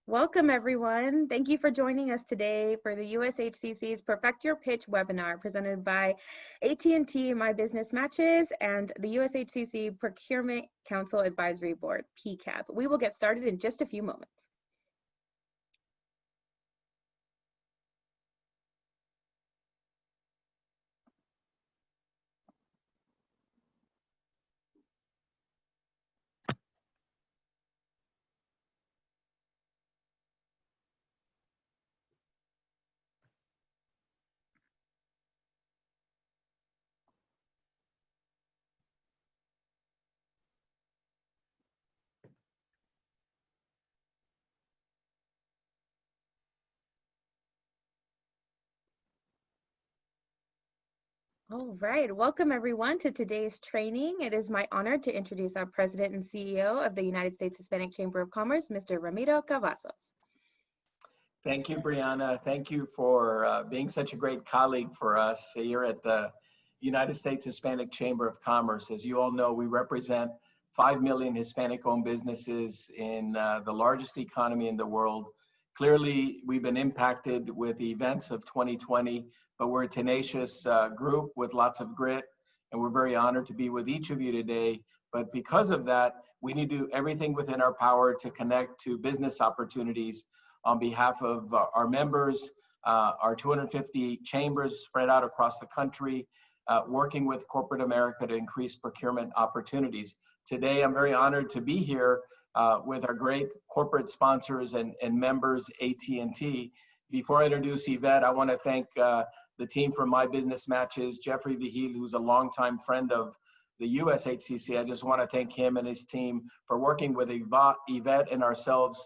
Welcome, everyone. Thank you for joining us today for the USHCC's Perfect Your Pitch webinar presented by AT&T My Business Matches and the USHCC Procurement Council Advisory Board, PCAB. We will get started in just a few moments. All right, welcome everyone to today's training. It is my honor to introduce our President and CEO of the United States Hispanic Chamber of Commerce, Mr. Ramiro Cavazos. Thank you, Brianna. Thank you for being such a great colleague for us here at the United States Hispanic Chamber of Commerce. As you all know, we represent 5 million Hispanic-owned businesses in the largest economy in the world. Clearly, we've been impacted with the events of 2020, but we're a tenacious group with lots of grit, and we're very honored to be with each of you today. But because of that, we need to do everything within our power to connect to business opportunities on behalf of our members, our 250 chambers spread out across the country, working with corporate America to increase procurement opportunities. Today, I'm very honored to be here with our great corporate sponsors and members, AT&T. Before I introduce Yvette, I want to thank the team from My Business Matches, Jeffrey Vigil, who's a longtime friend of the USHCC. I just want to thank him and his team for working with Yvette and ourselves.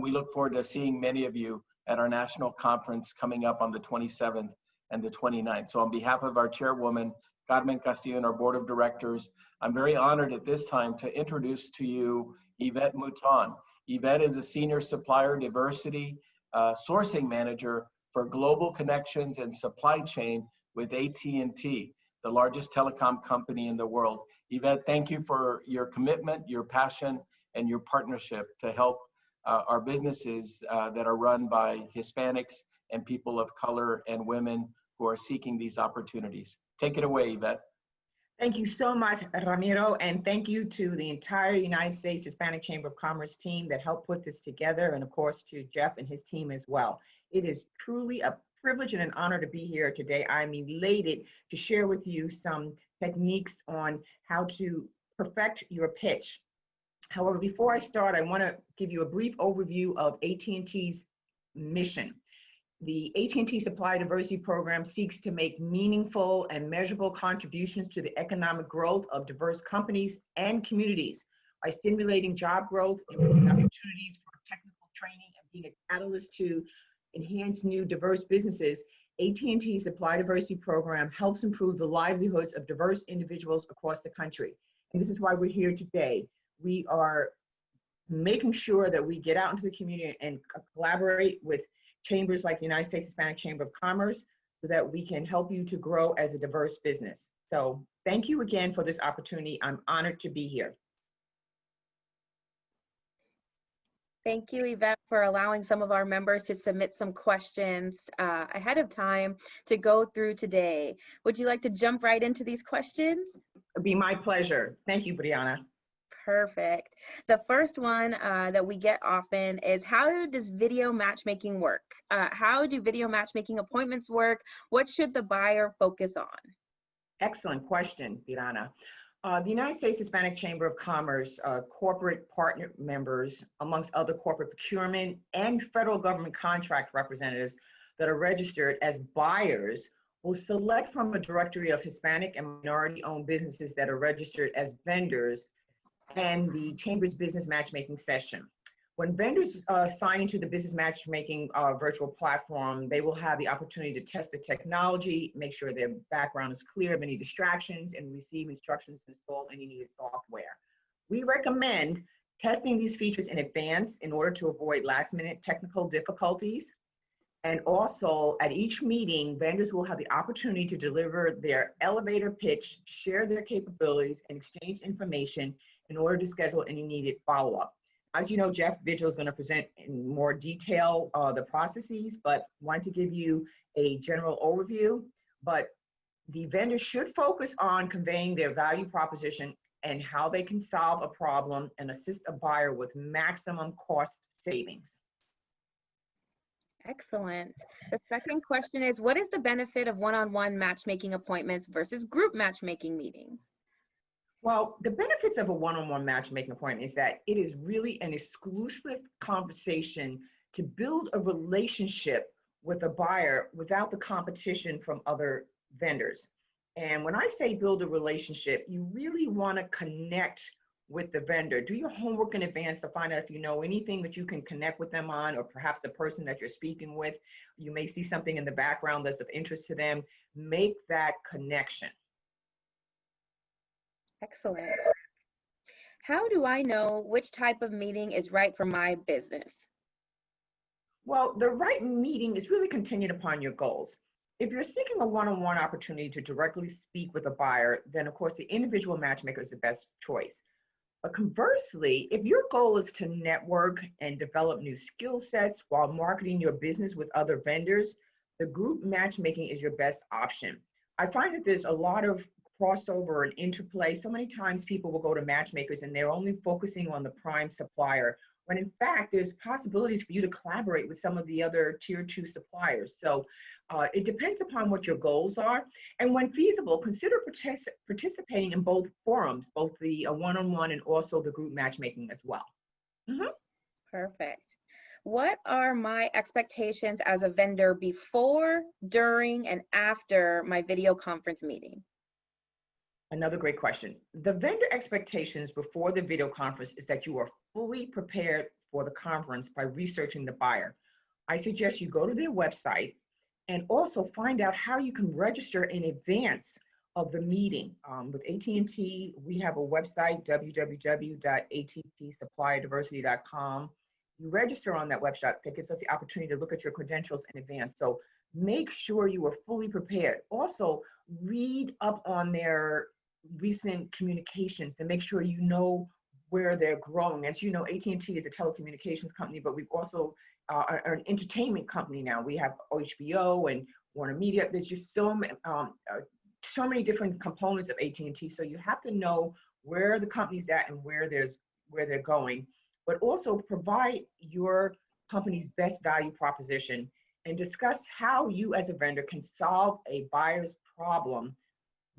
We look forward to seeing many of you at our national conference coming up on the 27th and the 29th. So on behalf of our chairwoman, Carmen Castillo, and our board of directors, I'm very honored at this time to introduce to you Yvette Mouton. Yvette is a senior supplier diversity sourcing manager for global connections and supply chain with AT&T, the largest telecom company in the world. Yvette, thank you for your commitment, your passion, and your partnership to help our businesses that are run by Hispanics and people of color and women who are seeking these opportunities. Take it away, Yvette. Thank you so much, Ramiro, and thank you to the entire United States Hispanic Chamber of Commerce team that helped put this together, and of course to Jeff and his team as well. It is truly a privilege and an honor to be here today. I'm elated to share with you some techniques on how to perfect your pitch. However, before I start, I want to give you a brief overview of AT&T's mission. The AT&T Supply Diversity Program seeks to make meaningful and measurable contributions to the economic growth of diverse companies and communities by stimulating job growth, improving opportunities for technical training, and being a catalyst to enhance new diverse businesses. AT&T Supply Diversity Program helps improve the livelihoods of diverse individuals across the country. And this is why we're here today. We are making sure that we get out into the community and collaborate with chambers like the United States Hispanic Chamber of Commerce so that we can help you to grow as a diverse business. So thank you again for this opportunity. I'm honored to be here. Thank you, Yvette, for allowing some of our members to submit some questions ahead of time to go through today. Would you like to jump right into these questions? It'd be my pleasure. Thank you, Brianna. Perfect. The first one that we get often is, how does video matchmaking work? How do video matchmaking appointments work? What should the buyer focus on? Excellent question, Brianna. The United States Hispanic Chamber of Commerce corporate partner members, amongst other corporate procurement and federal government contract representatives that are registered as buyers, will select from a directory of Hispanic and minority-owned businesses that are registered as vendors and the Chamber's Business Matchmaking session. When vendors sign into the Business Matchmaking virtual platform, they will have the opportunity to test the technology, make sure their background is clear of any distractions, and receive instructions to install any needed software. We recommend testing these features in advance in order to avoid last-minute technical difficulties. And also, at each meeting, vendors will have the opportunity to deliver their elevator pitch, share their capabilities, and exchange information in order to schedule any needed follow-up. As you know, Jeff, Vigil is going to present in more detail the processes, but wanted to give you a general overview. But the vendor should focus on conveying their value proposition and how they can solve a problem and assist a buyer with maximum cost savings. Excellent. The second question is, what is the benefit of one-on-one matchmaking appointments versus group matchmaking meetings? Well, the benefits of a one-on-one matchmaking appointment is that it is really an exclusive conversation to build a relationship with a buyer without the competition from other vendors. And when I say build a relationship, you really want to connect with the vendor. Do your homework in advance to find out if you know anything that you can connect with them on, or perhaps the person that you're speaking with, you may see something in the background that's of interest to them. Make that connection. Excellent. How do I know which type of meeting is right for my business? Well, the right meeting is really contingent upon your goals. If you're seeking a one-on-one opportunity to directly speak with a buyer, then of course the individual matchmaker is the best choice. But conversely, if your goal is to network and develop new skill sets while marketing your business with other vendors, the group matchmaking is your best option. I find that there's a lot of crossover and interplay. So many times people will go to matchmakers and they're only focusing on the prime supplier, when in fact there's possibilities for you to collaborate with some of the other tier 2 suppliers. So it depends upon what your goals are. And when feasible, consider participating in both forums, both the one-on-one and also the group matchmaking as well. Perfect. What are my expectations as a vendor before, during, and after my video conference meeting? Another great question. The vendor expectations before the video conference is that you are fully prepared for the conference by researching the buyer. I suggest you go to their website and also find out how you can register in advance of the meeting. With AT&T, we have a website, www.attsupplierdiversity.com. You register on that website. That gives us the opportunity to look at your credentials in advance. So make sure you are fully prepared. Also, read up on their recent communications to make sure you know where they're growing. As you know, AT&T is a telecommunications company, but we've also are an entertainment company now. We have HBO and Warner Media. There's just so many different components of AT&T. So you have to know where the company's at and where they're going, but also provide your company's best value proposition and discuss how you as a vendor can solve a buyer's problem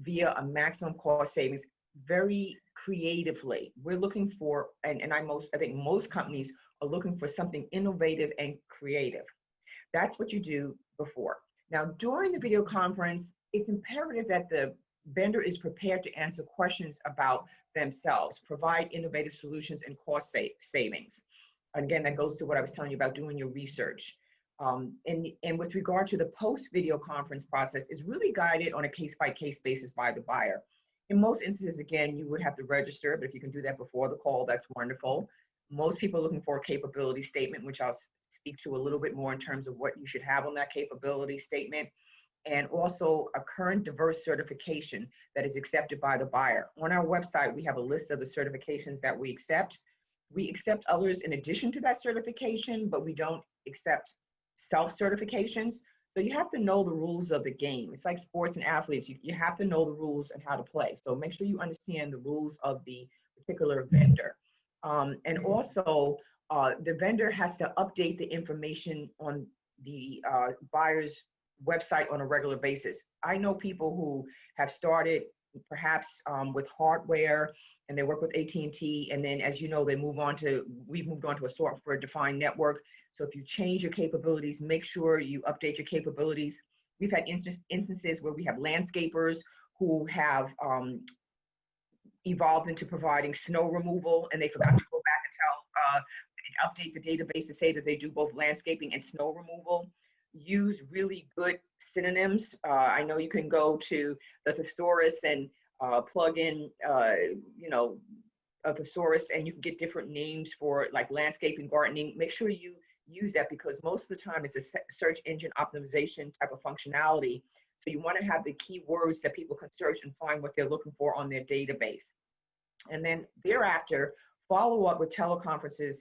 via a maximum cost savings very creatively. We're looking for, and I think most companies are looking for something innovative and creative. That's what you do before. Now, during the video conference, it's imperative that the vendor is prepared to answer questions about themselves, provide innovative solutions and cost savings. Again, that goes to what I was telling you about doing your research. And with regard to the post-video conference process, is really guided on a case-by-case basis by the buyer. In most instances, again, you would have to register, but if you can do that before the call, that's wonderful. Most people are looking for a capability statement, which I'll speak to a little bit more in terms of what you should have on that capability statement, and also a current diverse certification that is accepted by the buyer. On our website, we have a list of the certifications that we accept. We accept others in addition to that certification, but we don't accept self-certifications. So you have to know the rules of the game. It's like sports and athletes. You have to know the rules and how to play. So make sure you understand the rules of the particular vendor. And also, the vendor has to update the information on the buyer's website on a regular basis. I know people who have started perhaps with hardware and they work with AT&T, and then as you know, we've moved on to a software-defined network. So if you change your capabilities, make sure you update your capabilities. We've had instances where we have landscapers who have evolved into providing snow removal, and they forgot to go back and update the database to say that they do both landscaping and snow removal. Use really good synonyms. I know you can go to the thesaurus and plug in, a thesaurus, and you can get different names for like landscaping, gardening. Make sure you use that, because most of the time it's a search engine optimization type of functionality. So you want to have the keywords that people can search and find what they're looking for on their database. And then thereafter, follow-up with teleconferences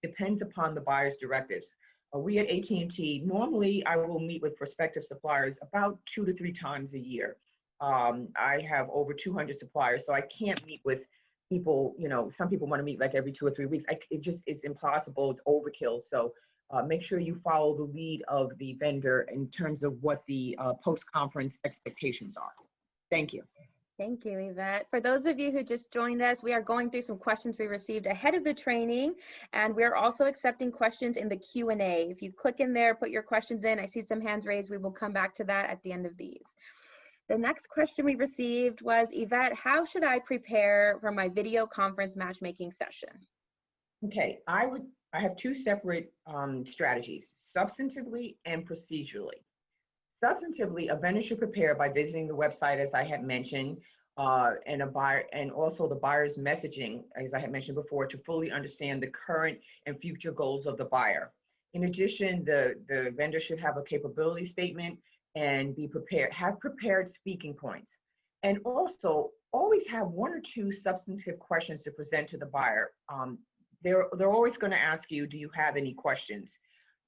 depends upon the buyer's directives. We at AT&T, normally I will meet with prospective suppliers about 2 to 3 times a year. I have over 200 suppliers, so I can't meet with people, you know, some people want to meet like every 2 or 3 weeks. It just is impossible, it's overkill. So make sure you follow the lead of the vendor in terms of what the post-conference expectations are. Thank you. Thank you, Yvette. For those of you who just joined us, we are going through some questions we received ahead of the training, and we're also accepting questions in the Q&A. If you click in there, put your questions in. I see some hands raised. We will come back to that at the end of these. The next question we received was, Yvette, how should I prepare for my video conference matchmaking session? Okay, I have 2 separate strategies, substantively and procedurally. Substantively, a vendor should prepare by visiting the website, as I had mentioned, and also the buyer's messaging, as I had mentioned before, to fully understand the current and future goals of the buyer. In addition, the vendor should have a capability statement and have prepared speaking points. And also, always have 1 or 2 substantive questions to present to the buyer. They're always going to ask you, do you have any questions?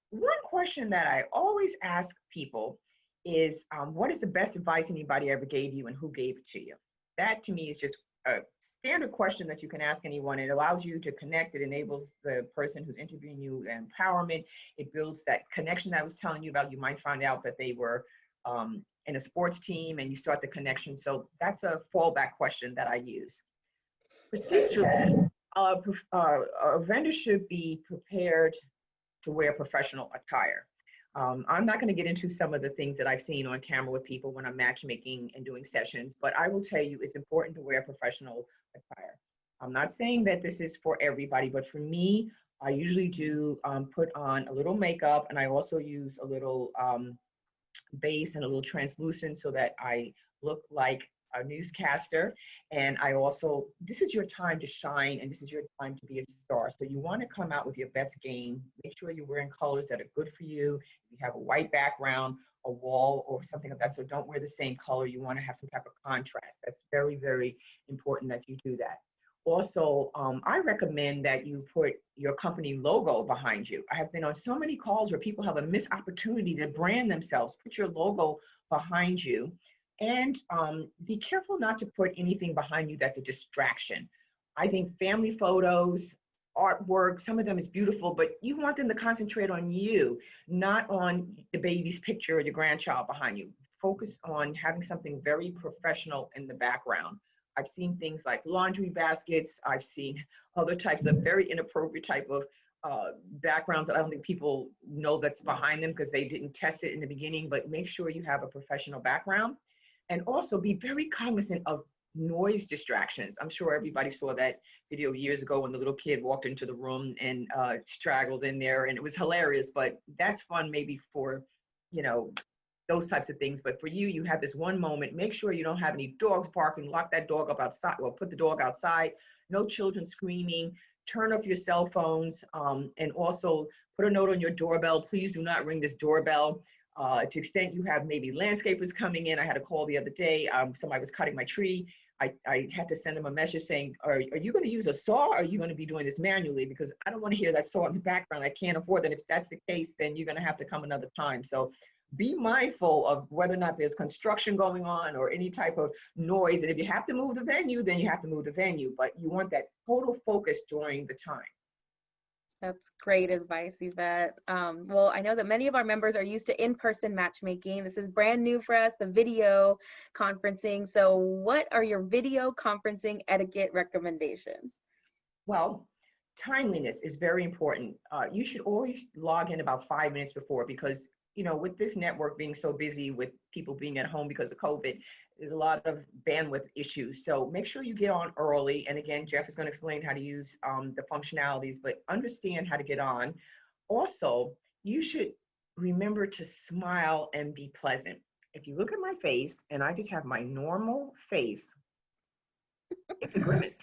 One question that I always ask people is, what is the best advice anybody ever gave you and who gave it to you? That to me is just a standard question that you can ask anyone. It allows you to connect. It enables the person who's interviewing you empowerment. It builds that connection that I was telling you about. You might find out that they were in a sports team and you start the connection. So that's a fallback question that I use. Procedurally, a vendor should be prepared to wear professional attire. I'm not going to get into some of the things that I've seen on camera with people when I'm matchmaking and doing sessions, but I will tell you it's important to wear professional attire. I'm not saying that this is for everybody, but for me, I usually do put on a little makeup, and I also use a little base and a little translucent so that I look like a newscaster. And I also, this is your time to shine and this is your time to be a star. So you want to come out with your best game. Make sure you're wearing colors that are good for you. If you have a white background, a wall or something like that, so don't wear the same color. You want to have some type of contrast. That's very, very important that you do that. Also, I recommend that you put your company logo behind you. I have been on so many calls where people have a missed opportunity to brand themselves. Put your logo behind you. And be careful not to put anything behind you that's a distraction. I think family photos, artwork, some of them is beautiful, but you want them to concentrate on you, not on the baby's picture or your grandchild behind you. Focus on having something very professional in the background. I've seen things like laundry baskets. I've seen other types of very inappropriate type of backgrounds that I don't think people know that's behind them because they didn't test it in the beginning, but make sure you have a professional background. And also be very cognizant of noise distractions. I'm sure everybody saw that video years ago when the little kid walked into the room and straggled in there, and it was hilarious, but that's fun maybe for, you know, those types of things. But for you, you have this one moment, make sure you don't have any dogs barking, lock that dog up outside, well, put the dog outside, no children screaming, turn off your cell phones, and also put a note on your doorbell, please do not ring this doorbell. To the extent you have maybe landscapers coming in. I had a call the other day, somebody was cutting my tree. I had to send them a message saying, are you going to use a saw or are you going to be doing this manually? Because I don't want to hear that saw in the background. I can't afford that. If that's the case, then you're going to have to come another time. So be mindful of whether or not there's construction going on or any type of noise. And if you have to move the venue, then you have to move the venue. But you want that total focus during the time. That's great advice, Yvette. Well, I know that many of our members are used to in-person matchmaking. This is brand new for us, the video conferencing. So what are your video conferencing etiquette recommendations? Well, timeliness is very important. You should always log in about 5 minutes before because, you know, with this network being so busy with people being at home because of COVID, there's a lot of bandwidth issues. So make sure you get on early. And again, Jeff is going to explain how to use the functionalities, but understand how to get on. Also, you should remember to smile and be pleasant. If you look at my face and I just have my normal face, it's a grimace.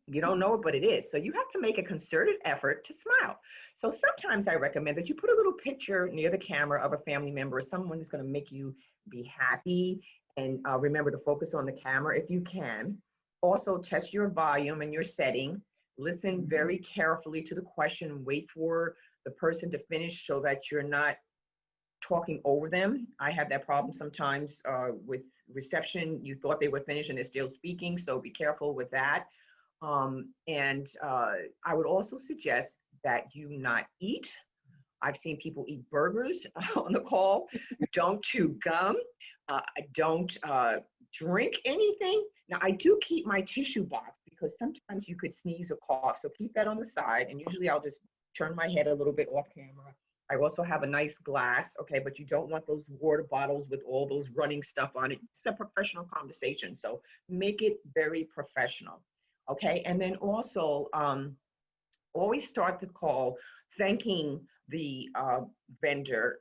You don't know it, but it is. So you have to make a concerted effort to smile. So sometimes I recommend that you put a little picture near the camera of a family member or someone that's going to make you be happy. And remember to focus on the camera if you can. Also test your volume and your setting. Listen very carefully to the question, wait for the person to finish so that you're not talking over them. I have that problem sometimes with reception. You thought they were finished and they're still speaking, so be careful with that. I would also suggest that you not eat. I've seen people eat burgers on the call. Don't chew gum. Don't drink anything. Now, I do keep my tissue box because sometimes you could sneeze or cough. So keep that on the side. And usually I'll just turn my head a little bit off camera. I also have a nice glass, okay, but you don't want those water bottles with all those running stuff on it. It's a professional conversation. So make it very professional, okay? And then also always start the call thanking the vendor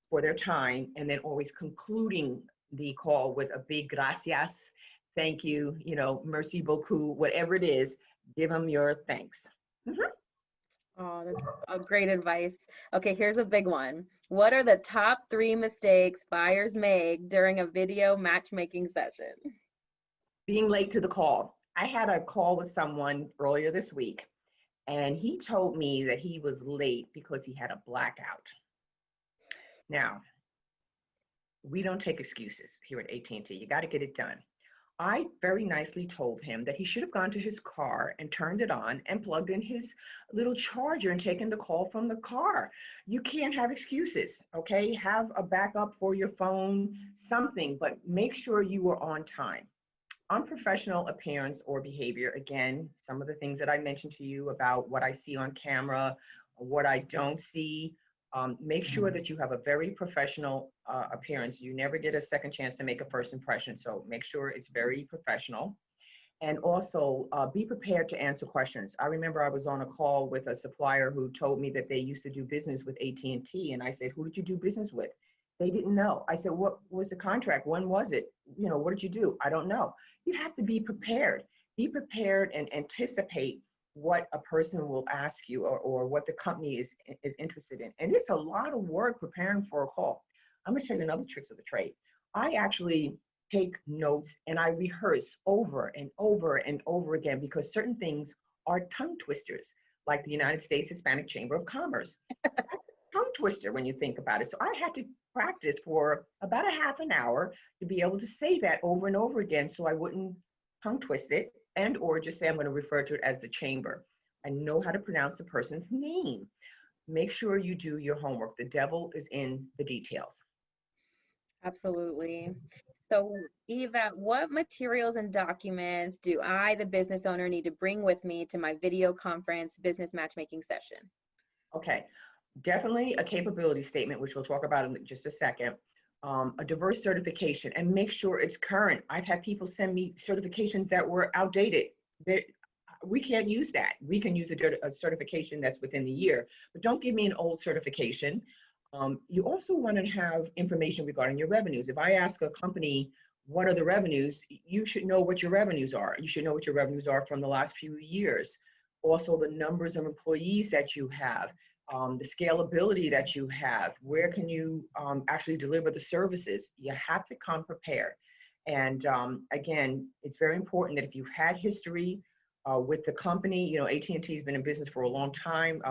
for their time, and then always concluding the call with a big gracias, thank you, you know, merci beaucoup, whatever it is, give them your thanks. Oh, that's a great advice. Okay, here's a big one. What are the top 3 mistakes buyers make during a video matchmaking session? Being late to the call. I had a call with someone earlier this week, and he told me that he was late because he had a blackout. Now, we don't take excuses here at AT&T. You got to get it done. I very nicely told him that he should have gone to his car and turned it on and plugged in his little charger and taken the call from the car. You can't have excuses, okay? Have a backup for your phone, something, but make sure you are on time. Unprofessional appearance or behavior, again, some of the things that I mentioned to you about what I see on camera, what I don't see. Make sure that you have a very professional appearance. You never get a second chance to make a first impression, so make sure it's very professional. And also be prepared to answer questions. I remember I was on a call with a supplier who told me that they used to do business with AT&T, and I said, who did you do business with? They didn't know. I said, what was the contract? When was it? You know, what did you do? I don't know. You have to be prepared. Be prepared and anticipate what a person will ask you, or what the company is interested in. And it's a lot of work preparing for a call. I'm gonna tell you another tricks of the trade. I actually take notes and I rehearse over and over and over again, because certain things are tongue twisters, like the United States Hispanic Chamber of Commerce. That's a tongue twister when you think about it. So I had to practice for about a half an hour to be able to say that over and over again, so I wouldn't tongue twist it, and or just say I'm going to refer to it as the chamber. I know how to pronounce the person's name. Make sure you do your homework. The devil is in the details. Absolutely. So Yvette, what materials and documents do I, the business owner, need to bring with me to my video conference business matchmaking session? Okay, definitely a capability statement, which we'll talk about in just a second. A diverse certification, and make sure it's current. I've had people send me certifications that were outdated. We can't use that. We can use a certification that's within the year, but don't give me an old certification. You also want to have information regarding your revenues. If I ask a company, what are the revenues, you should know what your revenues are. You should know what your revenues are from the last few years. Also, the numbers of employees that you have. The scalability that you have, where can you actually deliver the services? You have to come prepared. And again, it's very important that if you've had history with the company, you know, AT&T has been in business for a long time.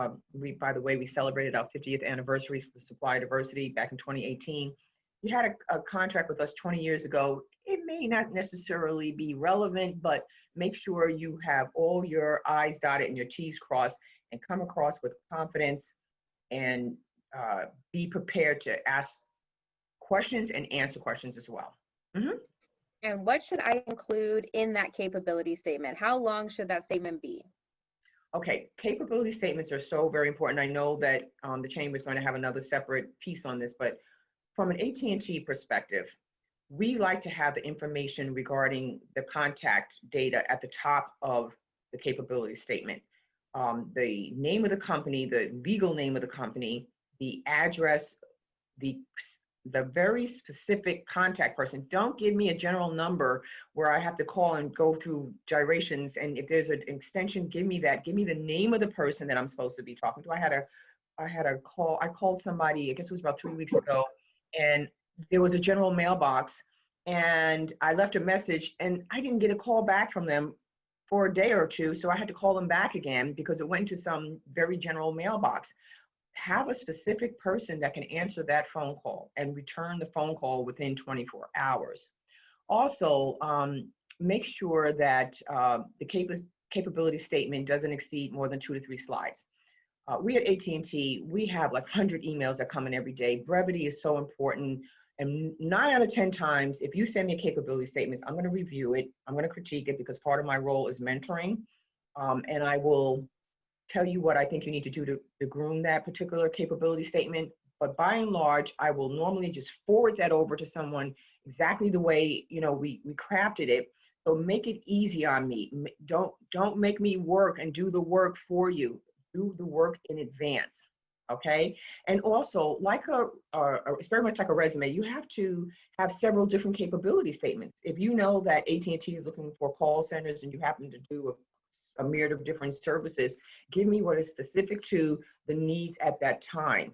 By the way, we celebrated our 50th anniversary for supplier diversity back in 2018. You had a contract with us 20 years ago. It may not necessarily be relevant, but make sure you have all your I's dotted and your T's crossed, and come across with confidence, and be prepared to ask questions and answer questions as well. And what should I include in that capability statement? How long should that statement be? Okay, capability statements are so very important. I know that the Chamber is going to have another separate piece on this, but from an AT&T perspective, we like to have the information regarding the contact data at the top of the capability statement. The name of the company, the legal name of the company, the address, the very specific contact person. Don't give me a general number where I have to call and go through gyrations. And if there's an extension, give me that. Give me the name of the person that I'm supposed to be talking to. I had a call. I called somebody, I guess it was about 3 weeks ago, and there was a general mailbox, and I left a message, and I didn't get a call back from them for a day or two. So I had to call them back again because it went to some very general mailbox. Have a specific person that can answer that phone call and return the phone call within 24 hours. Also, make sure that the capability statement doesn't exceed more than 2 to 3 slides. We at AT&T, we have like 100 emails that come in every day. Brevity is so important. And 9 out of 10 times, if you send me a capability statement, I'm going to review it. I'm going to critique it because part of my role is mentoring. And I will tell you what I think you need to do to groom that particular capability statement. But by and large, I will normally just forward that over to someone exactly the way, you know, we crafted it. So make it easy on me. Don't make me work and do the work for you. Do the work in advance, okay? And also, like it's very much like a resume. You have to have several different capability statements. If you know that AT&T is looking for call centers and you happen to do a myriad of different services, give me what is specific to the needs at that time.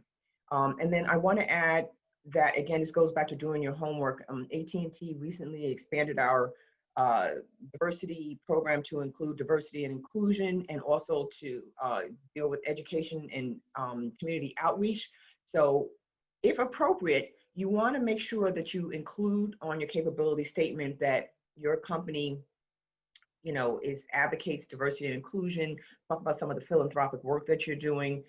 And then I want to add that, again, this goes back to doing your homework. AT&T recently expanded our diversity program to include diversity and inclusion, and also to deal with education and community outreach. So if appropriate, you want to make sure that you include on your capability statement that your company, you know, advocates diversity and inclusion. Talk about some of the philanthropic work that you're doing.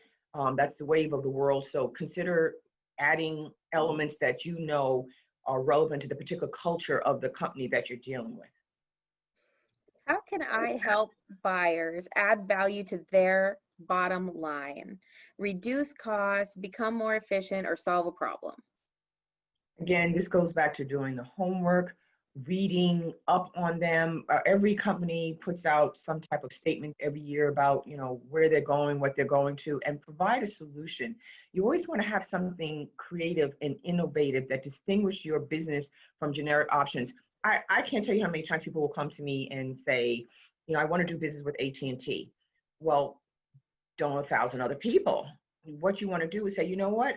That's the wave of the world. So consider adding elements that you know are relevant to the particular culture of the company that you're dealing with. How can I help buyers add value to their bottom line, reduce costs, become more efficient, or solve a problem? Again, this goes back to doing the homework, reading up on them. Every company puts out some type of statement every year about, you know, where they're going, what they're going to, and provide a solution. You always want to have something creative and innovative that distinguishes your business from generic options. I can't tell you how many times people will come to me and say, you know, I want to do business with AT&T. Well, don't know 1,000 other people. What you want to do is say, you know what?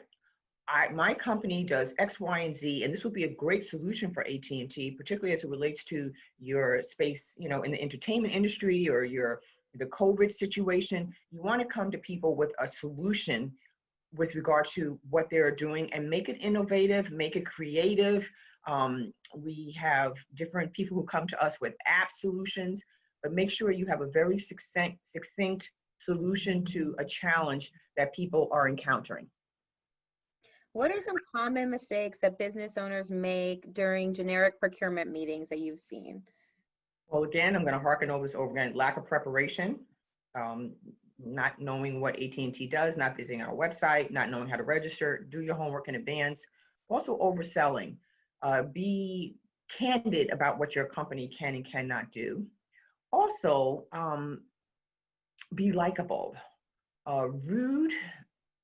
My company does X, Y, and Z, and this would be a great solution for AT&T, particularly as it relates to your space, you know, in the entertainment industry or the COVID situation. You want to come to people with a solution with regard to what they're doing and make it innovative, make it creative. We have different people who come to us with app solutions, but make sure you have a very succinct solution to a challenge that people are encountering. What are some common mistakes that business owners make during generic procurement meetings that you've seen? Well, again, I'm going to harken over this over again. Lack of preparation, not knowing what AT&T does, not visiting our website, not knowing how to register, do your homework in advance. Also overselling. Be candid about what your company can and cannot do. Also, be likable. Rude,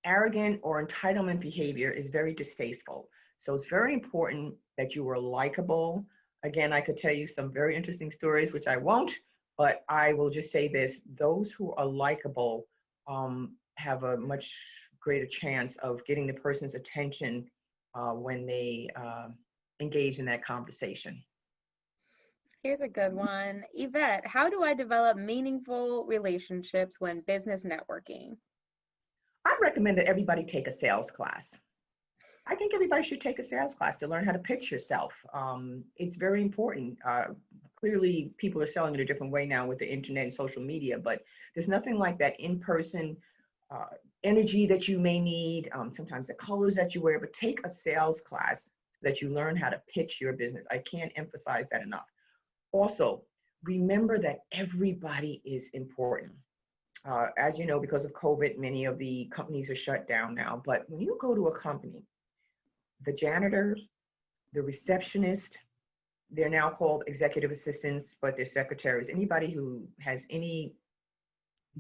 arrogant, or entitlement behavior is very distasteful. So it's very important that you are likable. Again, I could tell you some very interesting stories, which I won't, but I will just say this: those who are likable have a much greater chance of getting the person's attention when they engage in that conversation. Here's a good one. Yvette, how do I develop meaningful relationships when business networking? I recommend that everybody take a sales class. I think everybody should take a sales class to learn how to pitch yourself. It's very important. Clearly, people are selling it a different way now with the internet and social media, but there's nothing like that in-person energy that you may need, sometimes the colors that you wear, but take a sales class so that you learn how to pitch your business. I can't emphasize that enough. Also, remember that everybody is important. As you know, because of COVID, many of the companies are shut down now. But when you go to a company, the janitor, the receptionist, they're now called executive assistants, but they're secretaries. Anybody who has any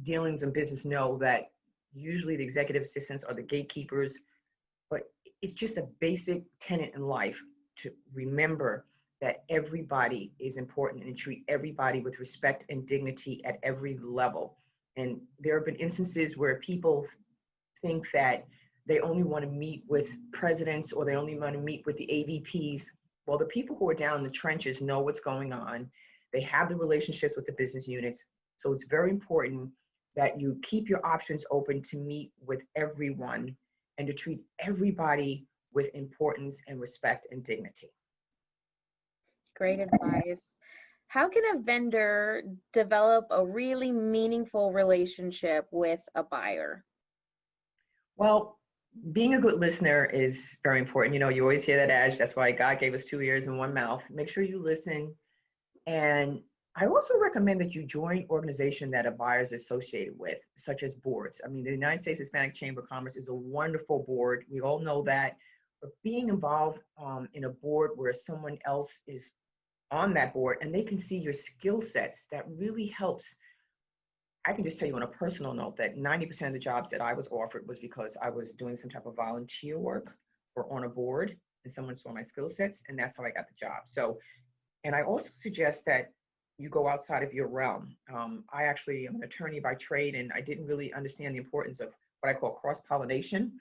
dealings in business know that usually the executive assistants are the gatekeepers. But it's just a basic tenet in life to remember that everybody is important and treat everybody with respect and dignity at every level. And there have been instances where people think that they only want to meet with presidents or they only want to meet with the AVPs. Well, the people who are down in the trenches know what's going on. They have the relationships with the business units. So it's very important that you keep your options open to meet with everyone and to treat everybody with importance and respect and dignity. Great advice. How can a vendor develop a really meaningful relationship with a buyer? Well, being a good listener is very important. You know, you always hear that adage. That's why God gave us 2 ears and 1 mouth. Make sure you listen. And I also recommend that you join organizations that a buyer is associated with, such as boards. I mean, the United States Hispanic Chamber of Commerce is a wonderful board. We all know that. But being involved in a board where someone else is on that board and they can see your skill sets, that really helps. I can just tell you on a personal note that 90% of the jobs that I was offered was because I was doing some type of volunteer work or on a board and someone saw my skill sets, and that's how I got the job. So, and I also suggest that you go outside of your realm. I actually am an attorney by trade, and I didn't really understand the importance of what I call cross-pollination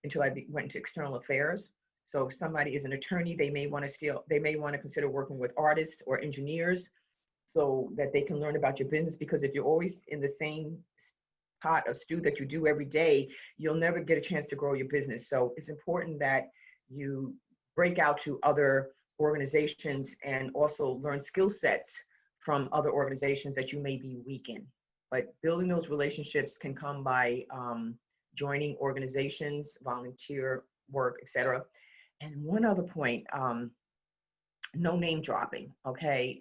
until I went into external affairs. So if somebody is an attorney, they may want to consider working with artists or engineers so that they can learn about your business, because if you're always in the same pot of stew that you do every day, you'll never get a chance to grow your business. So it's important that you break out to other organizations and also learn skill sets from other organizations that you may be weak in. But building those relationships can come by joining organizations, volunteer work, etc. And one other point, no name dropping, okay?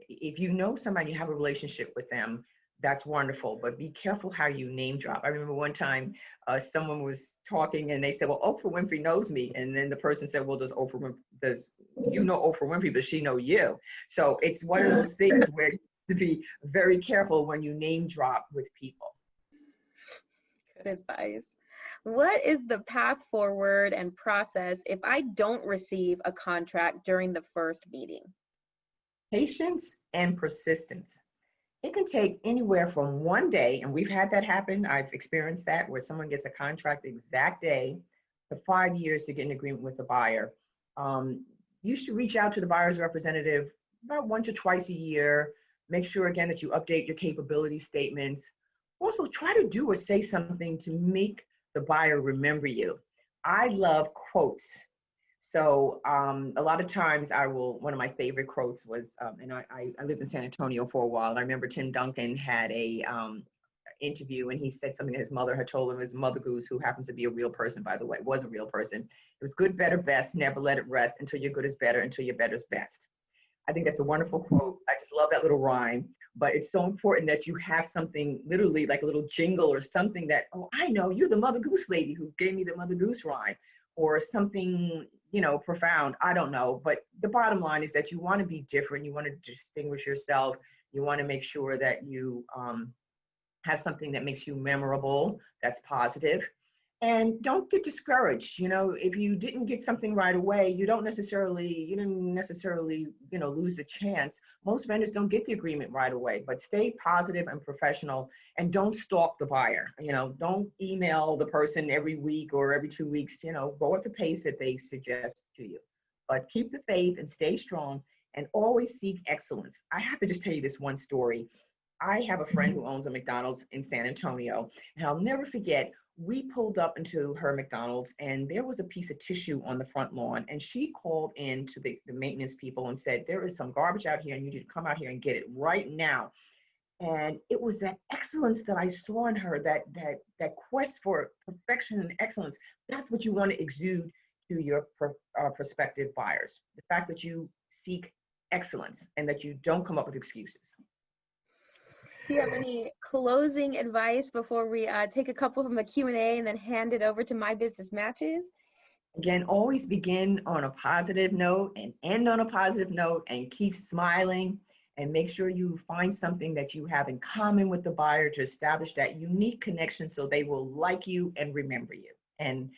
If you know somebody, you have a relationship with them, that's wonderful, but be careful how you name drop. I remember one time someone was talking and they said, well, Oprah Winfrey knows me. And then the person said, well, you know Oprah Winfrey, but she know you. So it's one of those things where you have to be very careful when you name drop with people. Good advice. What is the path forward and process if I don't receive a contract during the first meeting? Patience and persistence. It can take anywhere from 1 day, and we've had that happen. I've experienced that, where someone gets a contract the exact day, to 5 years to get an agreement with the buyer. You should reach out to the buyer's representative about 1 to twice a year. Make sure, again, that you update your capability statements. Also, try to do or say something to make the buyer remember you. I love quotes. So a lot of times one of my favorite quotes was, and I lived in San Antonio for a while, and I remember Tim Duncan had a interview, and he said something that his mother had told him. His mother goose, who happens to be a real person, by the way, was a real person. It was good, better, best, never let it rest until your good is better, until your better is best. I think that's a wonderful quote. I just love that little rhyme. But it's so important that you have something literally like a little jingle or something that, oh, I know you're the Mother Goose lady who gave me the Mother Goose rhyme, or something, you know, profound. I don't know. But the bottom line is that you want to be different. You want to distinguish yourself. You want to make sure that you have something that makes you memorable, that's positive. And don't get discouraged. You know, if you didn't get something right away, you didn't necessarily, you know, lose a chance. Most vendors don't get the agreement right away, but stay positive and professional, and don't stalk the buyer. You know, don't email the person every week or every 2 weeks. You know, go at the pace that they suggest to you. But keep the faith and stay strong, and always seek excellence. I have to just tell you this one story. I have a friend who owns a McDonald's in San Antonio, and I'll never forget, we pulled up into her McDonald's and there was a piece of tissue on the front lawn, and she called in to the maintenance people and said, there is some garbage out here and you need to come out here and get it right now. And it was that excellence that I saw in her, that quest for perfection and excellence. That's what you want to exude to your prospective buyers. The fact that you seek excellence and that you don't come up with excuses. Do you have any closing advice before we take a couple from the Q&A and then hand it over to My Business Matches? Again, always begin on a positive note and end on a positive note, and keep smiling, and make sure you find something that you have in common with the buyer to establish that unique connection so they will like you and remember you. And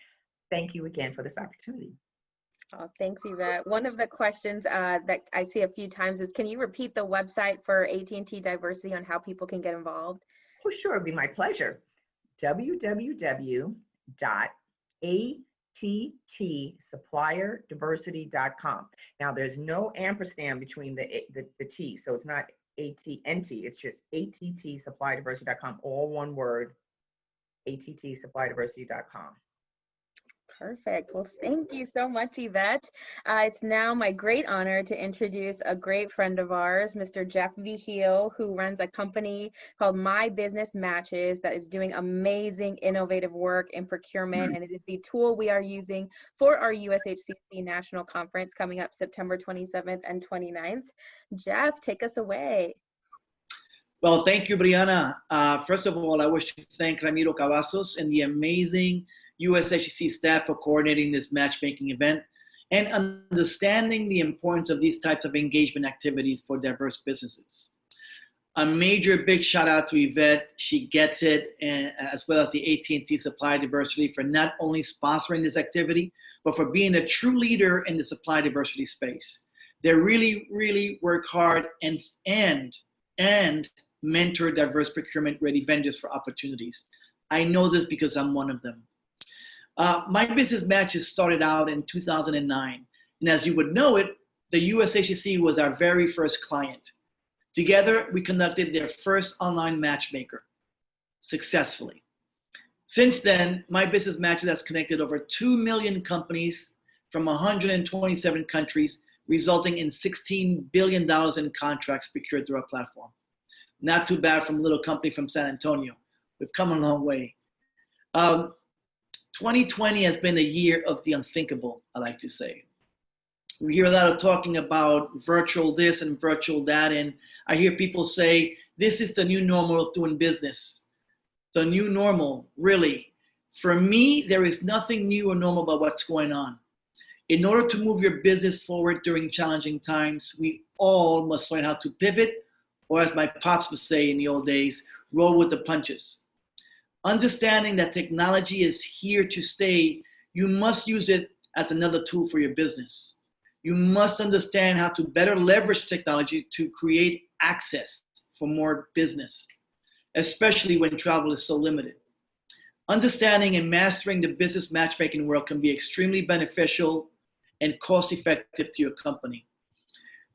thank you again for this opportunity. Oh, thanks, Yvette. One of the questions that I see a few times is, can you repeat the website for AT&T Diversity on how people can get involved? Oh, sure, it'd be my pleasure. www.AT&T supplierdiversity.com. Now, there's no ampersand between the T, so it's not AT&T, it's just ATT supplierdiversity.com, all one word, ATT supplierdiversity.com. Perfect. Well, thank you so much, Yvette. It's now my great honor to introduce a great friend of ours, Mr. Jeff Vigil, who runs a company called My Business Matches that is doing amazing, innovative work in procurement. And it is the tool we are using for our USHCC National Conference coming up September 27th and 29th. Jeff, take us away. Well, thank you, Brianna. First of all, I wish to thank Ramiro Cavazos and the amazing USHCC staff for coordinating this matchmaking event and understanding the importance of these types of engagement activities for diverse businesses. A major big shout out to Yvette, she gets it, and as well as the AT&T Supply Diversity for not only sponsoring this activity, but for being a true leader in the supply diversity space. They really work hard and mentor diverse procurement ready vendors for opportunities. I know this because I'm one of them. My Business Matches started out in 2009. And as you would know it, the USHCC was our very first client. Together, we conducted their first online matchmaker successfully. Since then, My Business Matches has connected over 2 million companies from 127 countries, resulting in $16 billion in contracts procured through our platform. Not too bad from a little company from San Antonio. We've come a long way. 2020 has been a year of the unthinkable, I like to say. We hear a lot of talking about virtual this and virtual that, and I hear people say, this is the new normal of doing business. The new normal, really. For me, there is nothing new or normal about what's going on. In order to move your business forward during challenging times, we all must learn how to pivot, or as my pops would say in the old days, roll with the punches. Understanding that technology is here to stay, you must use it as another tool for your business. You must understand how to better leverage technology to create access for more business, especially when travel is so limited. Understanding and mastering the business matchmaking world can be extremely beneficial and cost-effective to your company.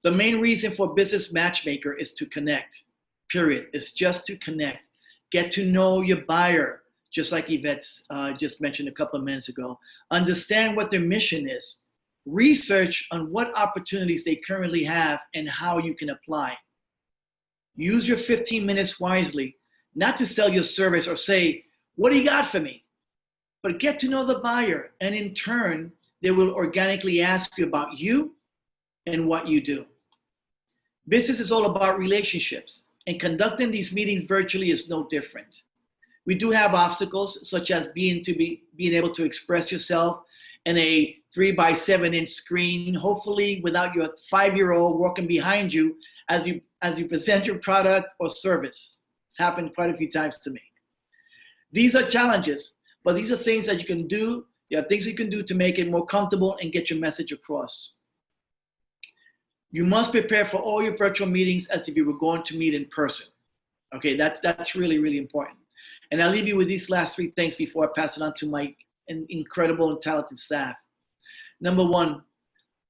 The main reason for Business Matchmaker is to connect, period. It's just to connect. Get to know your buyer, just like Yvette just mentioned a couple of minutes ago. Understand what their mission is. Research on what opportunities they currently have and how you can apply. Use your 15 minutes wisely, not to sell your service or say, what do you got for me? But get to know the buyer, and in turn, they will organically ask you about you and what you do. Business is all about relationships, and conducting these meetings virtually is no different. We do have obstacles, such as being able to express yourself in a 3x7-inch screen, hopefully without your 5-year-old walking behind you as you present your product or service. It's happened quite a few times to me. These are challenges, but these are things that you can do. There are things you can do to make it more comfortable and get your message across. You must prepare for all your virtual meetings as if you were going to meet in person. Okay, that's really important. And I'll leave you with these last 3 things before I pass it on to my incredible and talented staff. Number 1,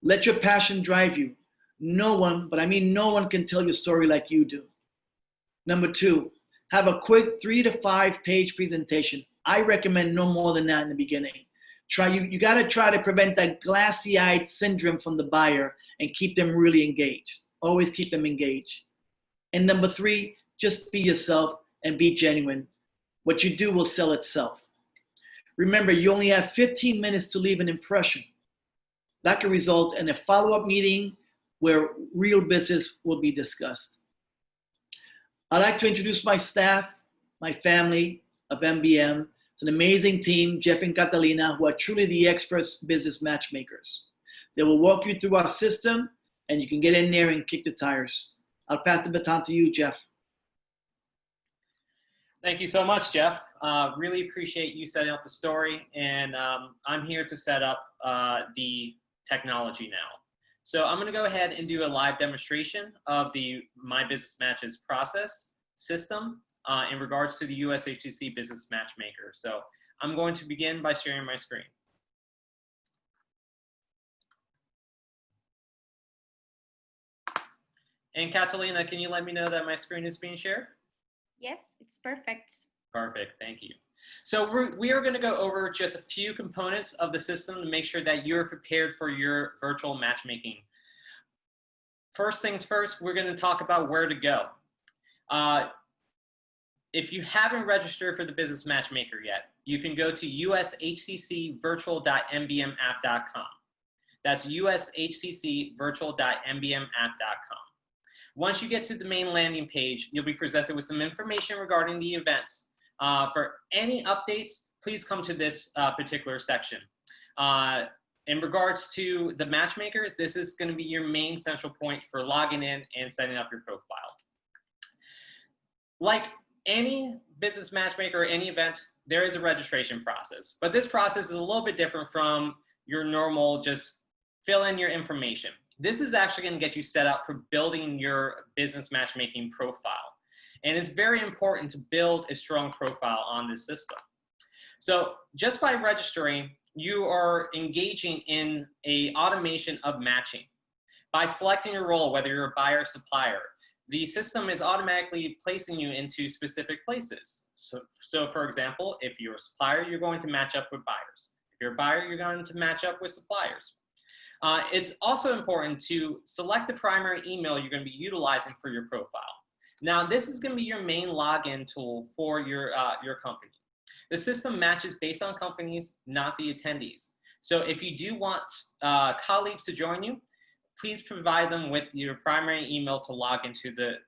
let your passion drive you. No one, but I mean no one, can tell your story like you do. Number 2, have a quick 3 to 5 page presentation. I recommend no more than that in the beginning. You gotta try to prevent that glassy-eyed syndrome from the buyer and keep them really engaged. Always keep them engaged. And number 3, just be yourself and be genuine. What you do will sell itself. Remember, you only have 15 minutes to leave an impression. That can result in a follow-up meeting where real business will be discussed. I'd like to introduce my staff, my family of MBM. It's an amazing team, Jeff and Catalina, who are truly the experts business matchmakers. They will walk you through our system, and you can get in there and kick the tires. I'll pass the baton to you, Jeff. Thank you so much, Jeff. Really appreciate you setting up the story, and I'm here to set up the technology now. So I'm gonna go ahead and do a live demonstration of the My Business Matches process system in regards to the USHCC Business Matchmaker. So I'm going to begin by sharing my screen. And Catalina, can you let me know that my screen is being shared? Yes, it's perfect. Perfect, thank you. So we are going to go over just a few components of the system to make sure that you're prepared for your virtual matchmaking. First things first, we're going to talk about where to go. If you haven't registered for the Business Matchmaker yet, you can go to ushccvirtual.mbmapp.com. That's ushccvirtual.mbmapp.com. Once you get to the main landing page, you'll be presented with some information regarding the events. For any updates, please come to this particular section. In regards to the matchmaker, this is going to be your main central point for logging in and setting up your profile. Like any business matchmaker or any event, there is a registration process, but this process is a little bit different from your normal just fill in your information. This is actually going to get you set up for building your business matchmaking profile. And it's very important to build a strong profile on this system. So just by registering, you are engaging in an automation of matching. By selecting your role, whether you're a buyer or supplier, the system is automatically placing you into specific places. So for example, if you're a supplier, you're going to match up with buyers. If you're a buyer, you're going to match up with suppliers. It's also important to select the primary email you're going to be utilizing for your profile. Now, this is going to be your main login tool for your company. The system matches based on companies, not the attendees. So if you do want colleagues to join you, please provide them with your primary email to log into the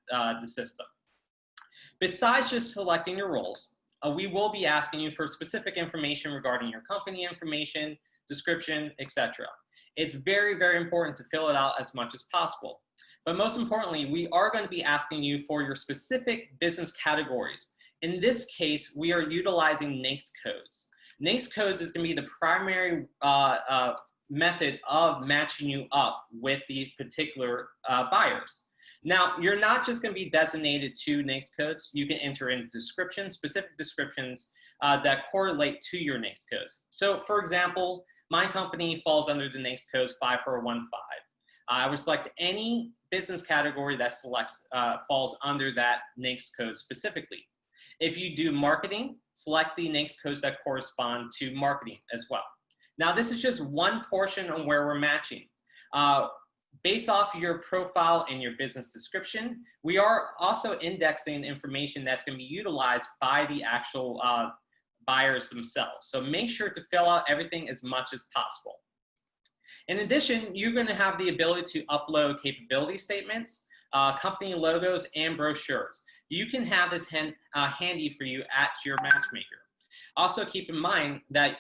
system. Besides just selecting your roles, we will be asking you for specific information regarding your company information, description, etc. It's very, very important to fill it out as much as possible. But most importantly, we are going to be asking you for your specific business categories. In this case, we are utilizing NYX Codes. NYX Codes is going to be the primary method of matching you up with the particular buyers. Now, you're not just going to be designated to NYX Codes. You can enter in descriptions, specific descriptions that correlate to your NYX Codes. So, for example, my company falls under the NYX Codes 5415. I would select any business category that falls under that NYX code specifically. If you do marketing, select the NYX codes that correspond to marketing as well. Now, this is just one portion on where we're matching. Based off your profile and your business description, we are also indexing information that's going to be utilized by the actual buyers themselves. So make sure to fill out everything as much as possible. In addition, you're going to have the ability to upload capability statements, company logos, and brochures. You can have this handy for you at your matchmaker. Also keep in mind that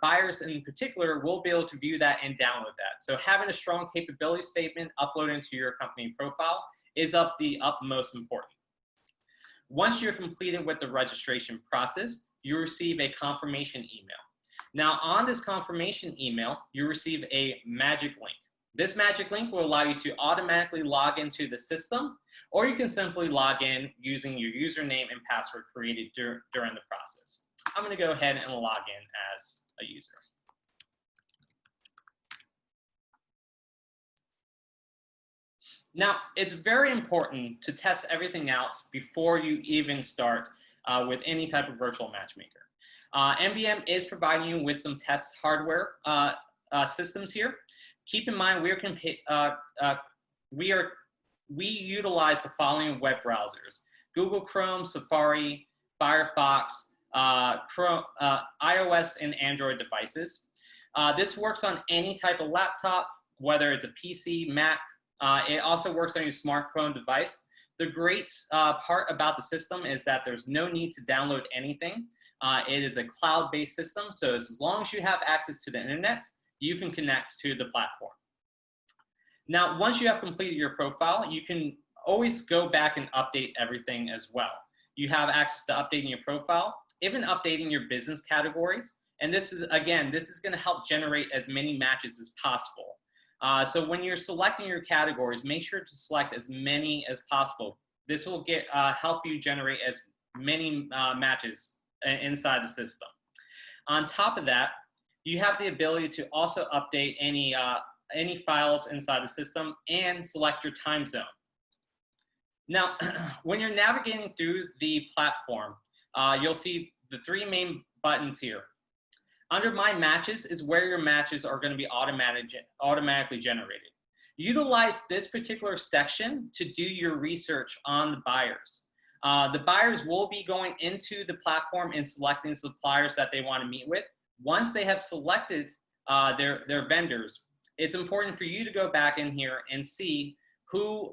buyers in particular will be able to view that and download that. So having a strong capability statement uploaded into your company profile is of the utmost important. Once you're completed with the registration process, you receive a confirmation email. Now on this confirmation email, you receive a magic link. This magic link will allow you to automatically log into the system, or you can simply log in using your username and password created during the process. I'm going to go ahead and log in as a user. Now, it's very important to test everything out before you even start with any type of virtual matchmaker. MBM is providing you with some test hardware systems here. Keep in mind, we utilize the following web browsers: Google Chrome, Safari, Firefox, iOS and Android devices. This works on any type of laptop, whether it's a PC, Mac. It also works on your smartphone device. The great part about the system is that there's no need to download anything. It is a cloud-based system, so as long as you have access to the internet, you can connect to the platform. Now, once you have completed your profile, you can always go back and update everything as well. You have access to updating your profile, even updating your business categories. And this is, again, this is going to help generate as many matches as possible. So when you're selecting your categories, make sure to select as many as possible. This will help you generate as many matches inside the system. On top of that, you have the ability to also update any files inside the system and select your time zone. Now, when you're navigating through the platform, you'll see the three main buttons here. Under My Matches is where your matches are going to be automatically generated. Utilize this particular section to do your research on the buyers. The buyers will be going into the platform and selecting suppliers that they want to meet with. Once they have selected their vendors, it's important for you to go back in here and see who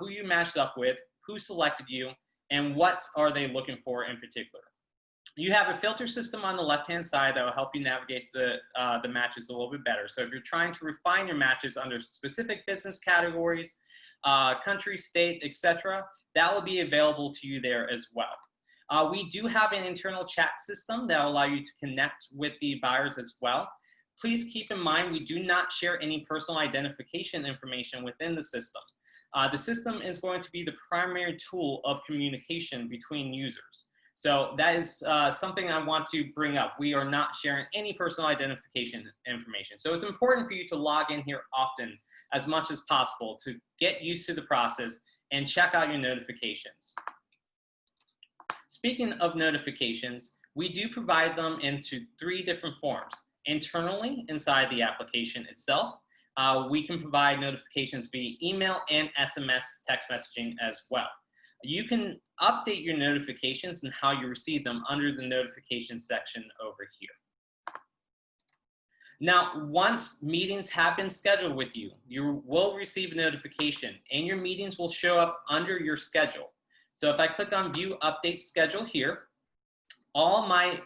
you matched up with, who selected you, and what are they looking for in particular. You have a filter system on the left-hand side that will help you navigate the matches a little bit better. So if you're trying to refine your matches under specific business categories, country, state, etc., that will be available to you there as well. We do have an internal chat system that will allow you to connect with the buyers as well. Please keep in mind, we do not share any personal identification information within the system. The system is going to be the primary tool of communication between users. So that is something I want to bring up. We are not sharing any personal identification information. So it's important for you to log in here often, as much as possible, to get used to the process and check out your notifications. Speaking of notifications, we do provide them into three different forms. Internally, inside the application itself, we can provide notifications via email and SMS text messaging as well. You can update your notifications and how you receive them under the notifications section over here. Now, once meetings have been scheduled with you, you will receive a notification and your meetings will show up under your schedule. So if I click on View Update Schedule here, all my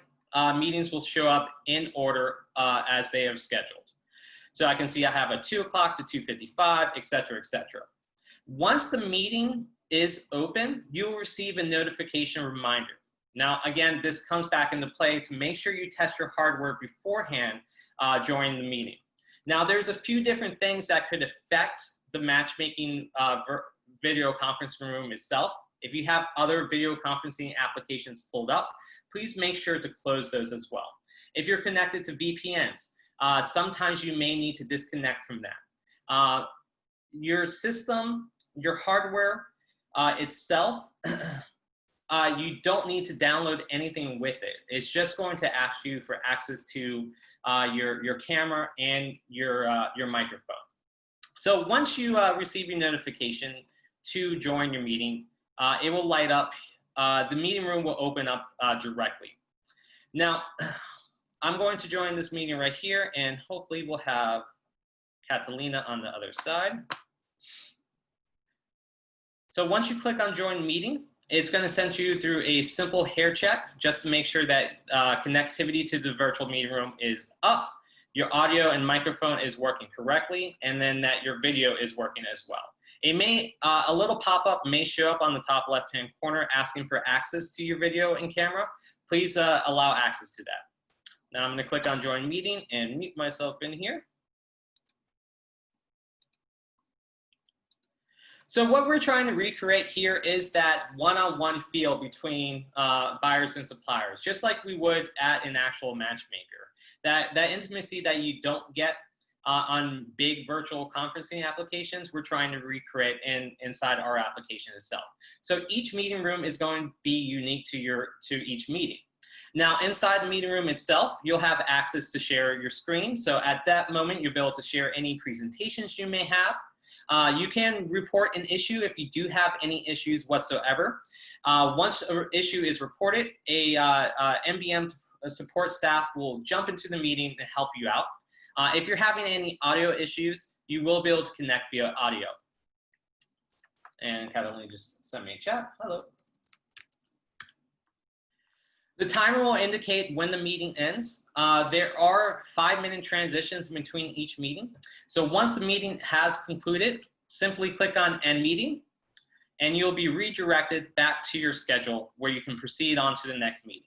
meetings will show up in order as they have scheduled. So I can see I have a 2 o'clock to 2:55, etc., etc. Once the meeting is open, you will receive a notification reminder. Now, again, this comes back into play to make sure you test your hardware beforehand during the meeting. Now, there's a few different things that could affect the matchmaking video conferencing room itself. If you have other video conferencing applications pulled up, please make sure to close those as well. If you're connected to VPNs, sometimes you may need to disconnect from that. Your system, your hardware itself, you don't need to download anything with it. It's just going to ask you for access to your camera and your microphone. So once you receive your notification to join your meeting, it will light up. The meeting room will open up directly. Now, I'm going to join this meeting right here, and hopefully we'll have Catalina on the other side. So once you click on Join Meeting, it's going to send you through a simple hair check just to make sure that connectivity to the virtual meeting room is up, your audio and microphone is working correctly, and then that your video is working as well. It may, a little pop-up may show up on the top left-hand corner asking for access to your video and camera. Please allow access to that. Now I'm going to click on Join Meeting and mute myself in here. So what we're trying to recreate here is that one-on-one feel between buyers and suppliers, just like we would at an actual matchmaker. That intimacy that you don't get on big virtual conferencing applications, we're trying to recreate inside our application itself. So each meeting room is going to be unique to each meeting. Now, inside the meeting room itself, you'll have access to share your screen. So at that moment, you'll be able to share any presentations you may have. You can report an issue if you do have any issues whatsoever. Once an issue is reported, a MBM support staff will jump into the meeting to help you out. If you're having any audio issues, you will be able to connect via audio. And Catalina just sent me a chat. Hello. The timer will indicate when the meeting ends. There are 5-minute transitions between each meeting. So once the meeting has concluded, simply click on End Meeting, and you'll be redirected back to your schedule where you can proceed on to the next meeting.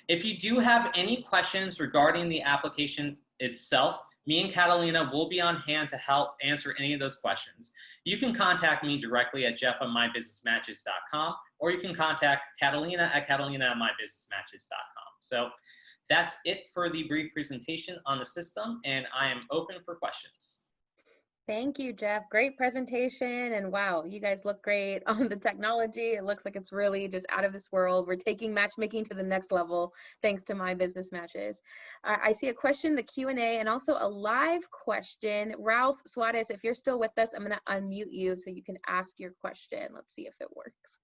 If you do have any questions regarding the application itself, me and Catalina will be on hand to help answer any of those questions. You can contact me directly at jeff@mybusinessmatches.com, or you can contact Catalina at catalina@mybusinessmatches.com. So that's it for the brief presentation on the system, and I am open for questions. Thank you, Jeff. Great presentation. And wow, you guys look great on the technology. It looks like it's really just out of this world. We're taking matchmaking to the next level thanks to My Business Matches. I see a question, the Q&A, and also a live question. Ralph Suarez, if you're still with us, I'm going to unmute you so you can ask your question. Let's see if it works.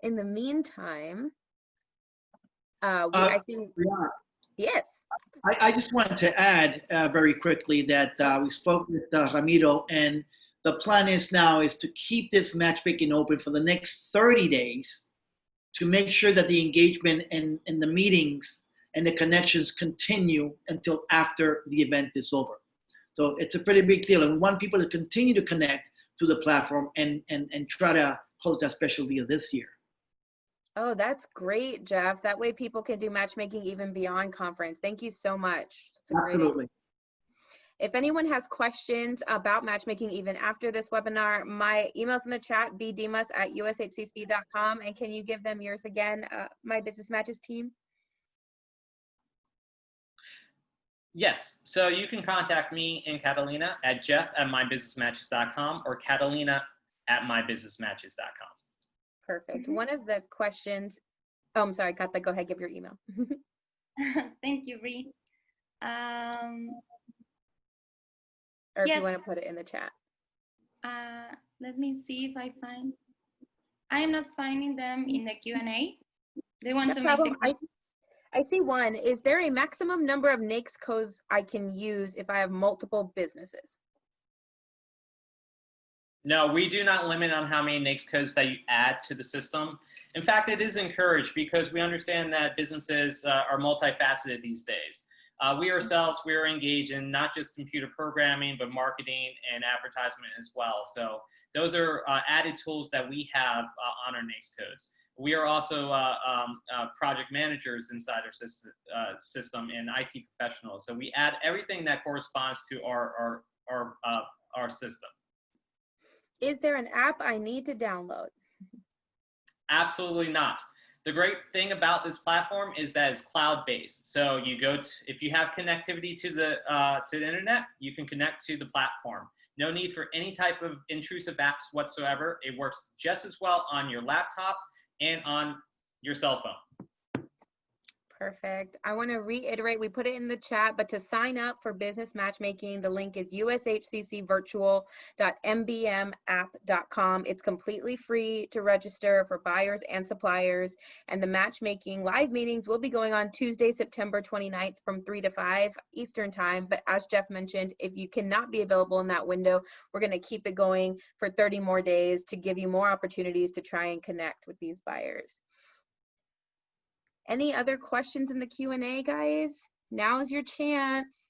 In the meantime, I see. Yeah. Yes. I just wanted to add very quickly that we spoke with Ramiro, and the plan is now is to keep this matchmaking open for the next 30 days to make sure that the engagement and the meetings and the connections continue until after the event is over. So it's a pretty big deal, and we want people to continue to connect to the platform and try to close that special deal this year. Oh, that's great, Jeff. That way people can do matchmaking even beyond conference. Thank you so much. Absolutely. If anyone has questions about matchmaking even after this webinar, my email's in the chat, bdemas@ushcc.com. And can you give them yours again, My Business Matches team? Yes, so you can contact me and Catalina at jeff@mybusinessmatches.com or catalina@mybusinessmatches.com. Perfect. One of the questions, oh, I'm sorry, Kata, go ahead, give your email. Thank you, Ree. Or if yes. you want to put it in the chat. Let me see if I find. I am not finding them in the Q&A. They want No to problem. make the I see one. Is there a maximum number of NYX codes I can use if I have multiple businesses? No, we do not limit on how many NYX codes that you add to the system. In fact, it is encouraged because we understand that businesses are multifaceted these days. We ourselves, we're engaged in not just computer programming, but marketing and advertisement as well. So those are added tools that we have on our NYX codes. We are also project managers inside our system and IT professionals. So we add everything that corresponds to our system. Is there an app I need to download? Absolutely not. The great thing about this platform is that it's cloud-based. So you go to, if you have connectivity to the internet, you can connect to the platform. No need for any type of intrusive apps whatsoever. It works just as well on your laptop and on your cell phone. Perfect. I want to reiterate, we put it in the chat, but to sign up for business matchmaking, the link is ushccvirtual.mbmapp.com. It's completely free to register for buyers and suppliers. And the matchmaking live meetings will be going on Tuesday, September 29th from 3 to 5 Eastern time. But as Jeff mentioned, if you cannot be available in that window, we're going to keep it going for 30 more days to give you more opportunities to try and connect with these buyers. Any other questions in the Q&A, guys? Now is your chance.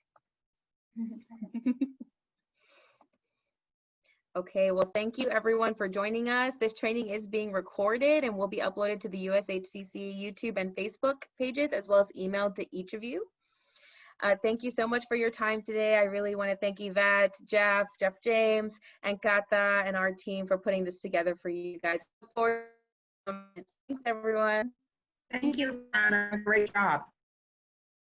Okay, well, thank you everyone for joining us. This training is being recorded and will be uploaded to the USHCC YouTube and Facebook pages, as well as emailed to each of you. Thank you so much for your time today. I really want to thank Yvette, Jeff James, and Kata and our team for putting this together for you guys. Thanks, everyone. Thank you, Anna. Great job.